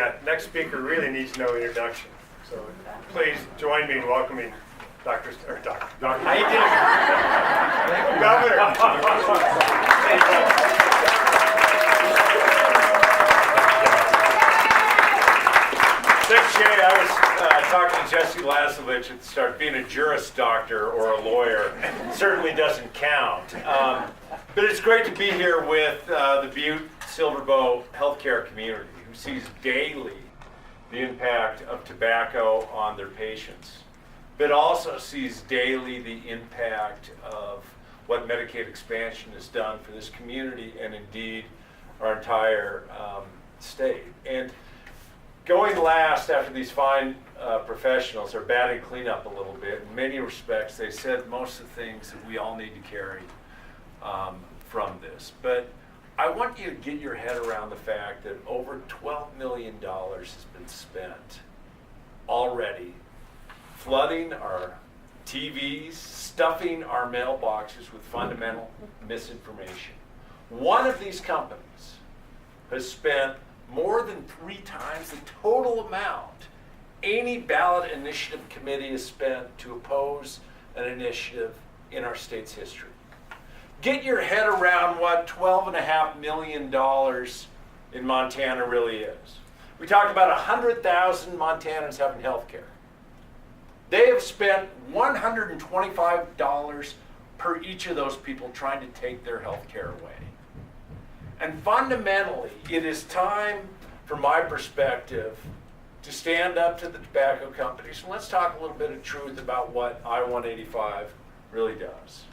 that next speaker really needs no introduction. So please join me in welcoming Dr. How you doing? Governor. 6J, I was talking to Jesse Lasovich at the start. Being a juris doctor or a lawyer certainly doesn't count. But it's great to be here with the Butte Silverbow healthcare community who sees daily the impact of tobacco on their patients, but also sees daily the impact of what Medicaid expansion has done for this community and indeed our entire state. And going last after these fine professionals are batting cleanup a little bit, in many respects they said most of the things that we all need to carry from this. But I want you to get your head around the fact that over $12 million has been spent already flooding our TVs, stuffing our mailboxes with fundamental misinformation. One of these companies has spent more than 3 times the total amount any ballot initiative committee has spent to oppose an initiative in our state's history. Get your head around what $12.5 million in Montana really is. We talked about 100,000 Montanans having health care. They have spent $125 per each of those people trying to take their health care away. And fundamentally, it is time, from my perspective, to stand up to the tobacco companies. And let's talk a little bit of truth about what I-185 really does.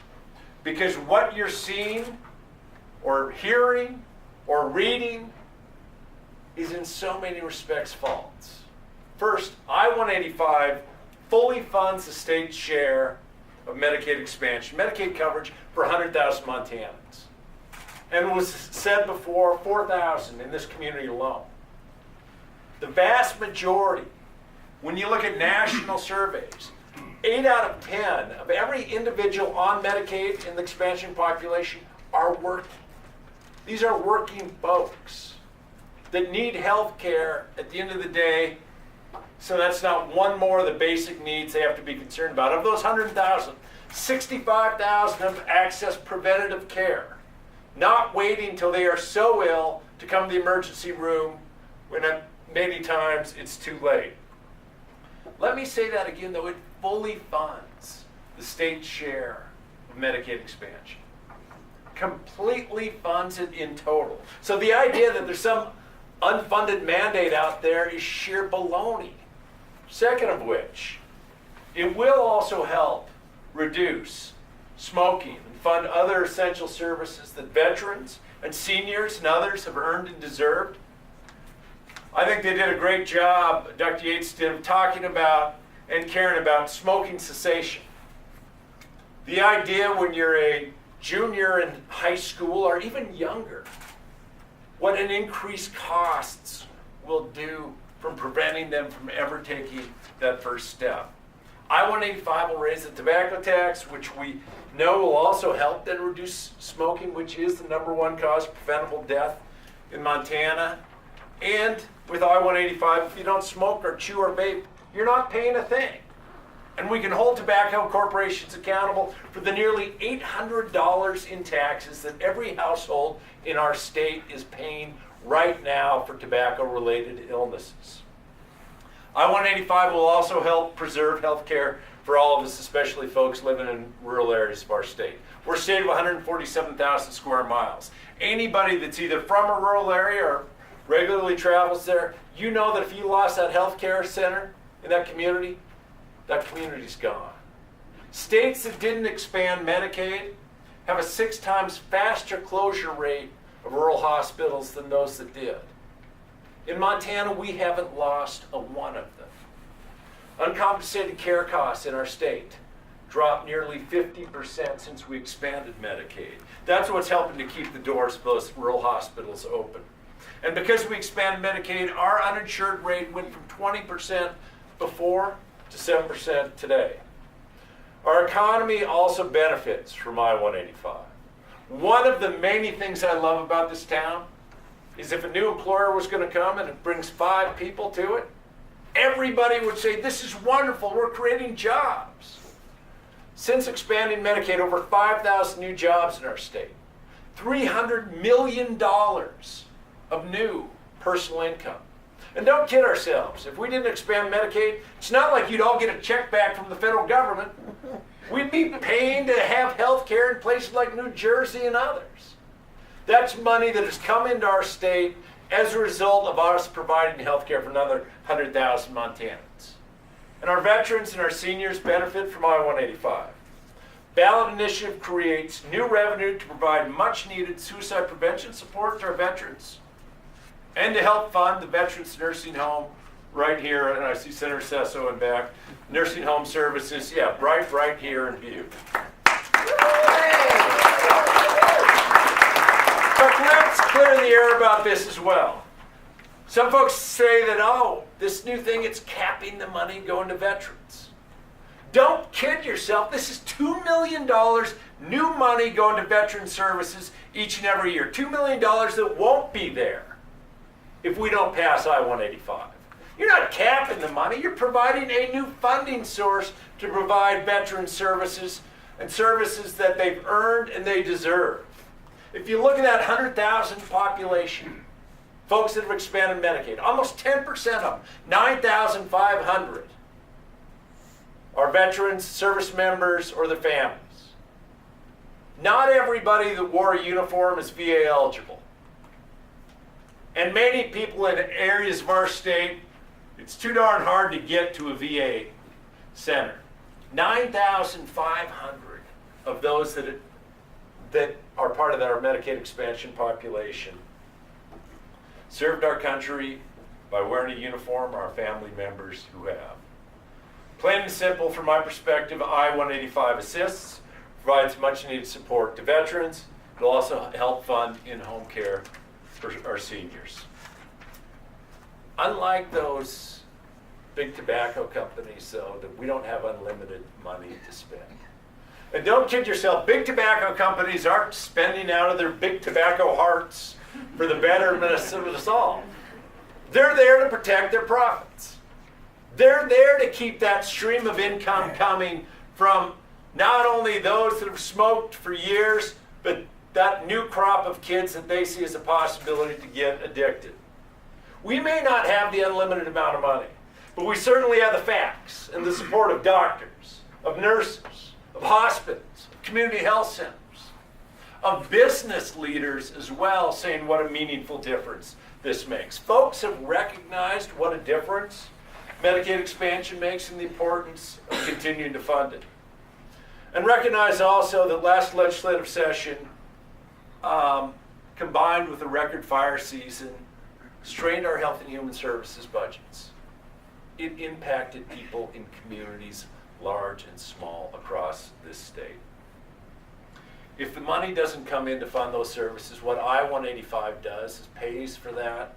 Because what you're seeing, or hearing, or reading is in so many respects false. First, I-185 fully funds the state's share of Medicaid expansion, Medicaid coverage for 100,000 Montanans. And was said before, 4,000 in this community alone. The vast majority, when you look at national surveys, 8 out of 10 of every individual on Medicaid in the expansion population are working. These are working folks that need health care at the end of the day, so that's not one more of the basic needs they have to be concerned about. Of those 100,000, 65,000 have accessed preventative care, not waiting until they are so ill to come to the emergency room when many times it's too late. Let me say that again, though. It fully funds the state's share of Medicaid expansion. Completely funds it in total. So the idea that there's some unfunded mandate out there is sheer baloney. Second of which, it will also help reduce smoking and fund other essential services that veterans and seniors and others have earned and deserved. I think they did a great job, Dr. Yates did, of talking about and caring about smoking cessation. The idea when you're a junior in high school or even younger, what an increased costs will do from preventing them from ever taking that first step. I-185 will raise the tobacco tax, which we know will also help then reduce smoking, which is the #1 cause of preventable death in Montana. And with I-185, if you don't smoke or chew or vape, you're not paying a thing. And we can hold tobacco corporations accountable for the nearly $800 in taxes that every household in our state is paying right now for tobacco-related illnesses. I-185 will also help preserve health care for all of us, especially folks living in rural areas of our state. We're a state of 147,000 square miles. Anybody that's either from a rural area or regularly travels there, you know that if you lost that health care center in that community's gone. States that didn't expand Medicaid have a 6 times faster closure rate of rural hospitals than those that did. In Montana, we haven't lost a one of them. Uncompensated care costs in our state dropped nearly 50% since we expanded Medicaid. That's what's helping to keep the doors of those rural hospitals open. And because we expanded Medicaid, our uninsured rate went from 20% before to 7% today. Our economy also benefits from I-185. One of the many things I love about this town is if a new employer was going to come and it brings 5 people to it, everybody would say, this is wonderful, we're creating jobs. Since expanding Medicaid, over 5,000 new jobs in our state. $300 million of new personal income. And don't kid ourselves, if we didn't expand Medicaid, it's not like you'd all get a check back from the federal government. We'd be paying to have health care in places like New Jersey and others. That's money that has come into our state as a result of us providing health care for another 100,000 Montanans. And our veterans and our seniors benefit from I-185. Ballot initiative creates new revenue to provide much needed suicide prevention support to our veterans and to help fund the Veterans Nursing Home right here, and I see Senator Sesso in back, nursing home services, yeah, right here in view. But let's clear the air about this as well. Some folks say that, oh, this new thing, it's capping the money going to veterans. Don't kid yourself. This is $2 million new money going to veteran services each and every year. $2 million that won't be there if we don't pass I-185. You're not capping the money. You're providing a new funding source to provide veteran services and services that they've earned and they deserve. If you look at that 100,000 population, folks that have expanded Medicaid, almost 10% of them, 9,500, are veterans, service members, or their families. Not everybody that wore a uniform is VA eligible. And many people in areas of our state, it's too darn hard to get to a VA center. 9,500 of those that are part of our Medicaid expansion population served our country by wearing a uniform, or our family members who have. Plain and simple, from my perspective, I-185 assists, provides much needed support to veterans. It'll also help fund in-home care for our seniors. Unlike those big tobacco companies, though, that we don't have unlimited money to spend. And don't kid yourself, big tobacco companies aren't spending out of their big tobacco hearts for the betterment of us all. They're there to protect their profits. They're there to keep that stream of income coming from not only those that have smoked for years, but that new crop of kids that they see as a possibility to get addicted. We may not have the unlimited amount of money, but we certainly have the facts and the support of doctors, of nurses, of hospitals, of community health centers, of business leaders as well, saying what a meaningful difference this makes. Folks have recognized what a difference Medicaid expansion makes and the importance of continuing to fund it. And recognize also that last legislative session, combined with the record fire season, strained our health and human services budgets. It impacted people in communities large and small across this state. If the money doesn't come in to fund those services, what I-185 does is pays for that.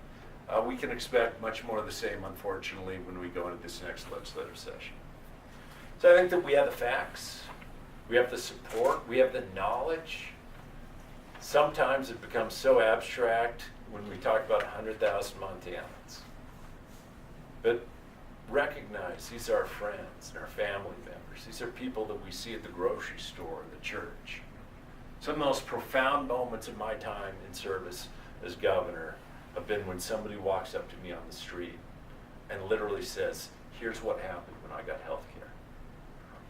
We can expect much more of the same, unfortunately, when we go into this next legislative session. So I think that we have the facts, we have the support, we have the knowledge. Sometimes it becomes so abstract when we talk about 100,000 Montanans. But recognize these are our friends and our family members. These are people that we see at the grocery store, the church. Some of the most profound moments of my time in service as governor have been when somebody walks up to me on the street and literally says, here's what happened when I got health care.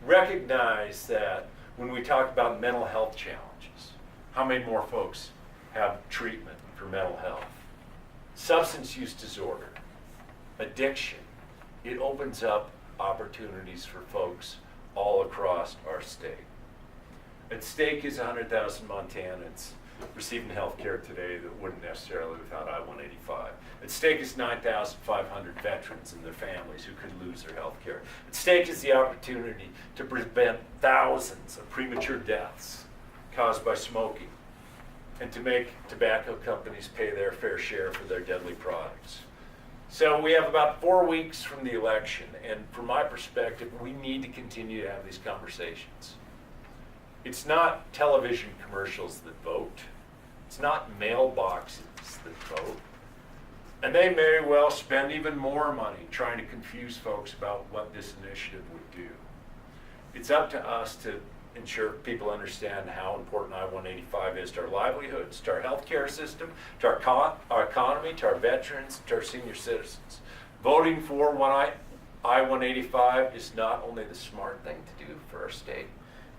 Recognize that when we talk about mental health challenges, how many more folks have treatment for mental health? Substance use disorder, addiction. It opens up opportunities for folks all across our state. At stake is 100,000 Montanans receiving health care today that wouldn't necessarily without I-185. At stake is 9,500 veterans and their families who could lose their health care. At stake is the opportunity to prevent thousands of premature deaths caused by smoking and to make tobacco companies pay their fair share for their deadly products. So we have about 4 weeks from the election, and from my perspective, we need to continue to have these conversations. It's not television commercials that vote. It's not mailboxes that vote. And they may well spend even more money trying to confuse folks about what this initiative would do. It's up to us to ensure people understand how important I-185 is to our livelihoods, to our healthcare system, to our economy, to our veterans, to our senior citizens. Voting for I-185 is not only the smart thing to do for our state,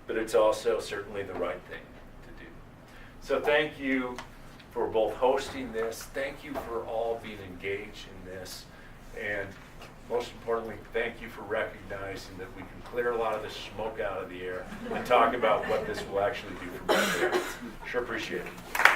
but it's also certainly the right thing to do. So thank you for both hosting this. Thank you for all being engaged in this. And most importantly, thank you for recognizing that we can clear a lot of the smoke out of the air and talk about what this will actually do for my parents. Sure appreciate it.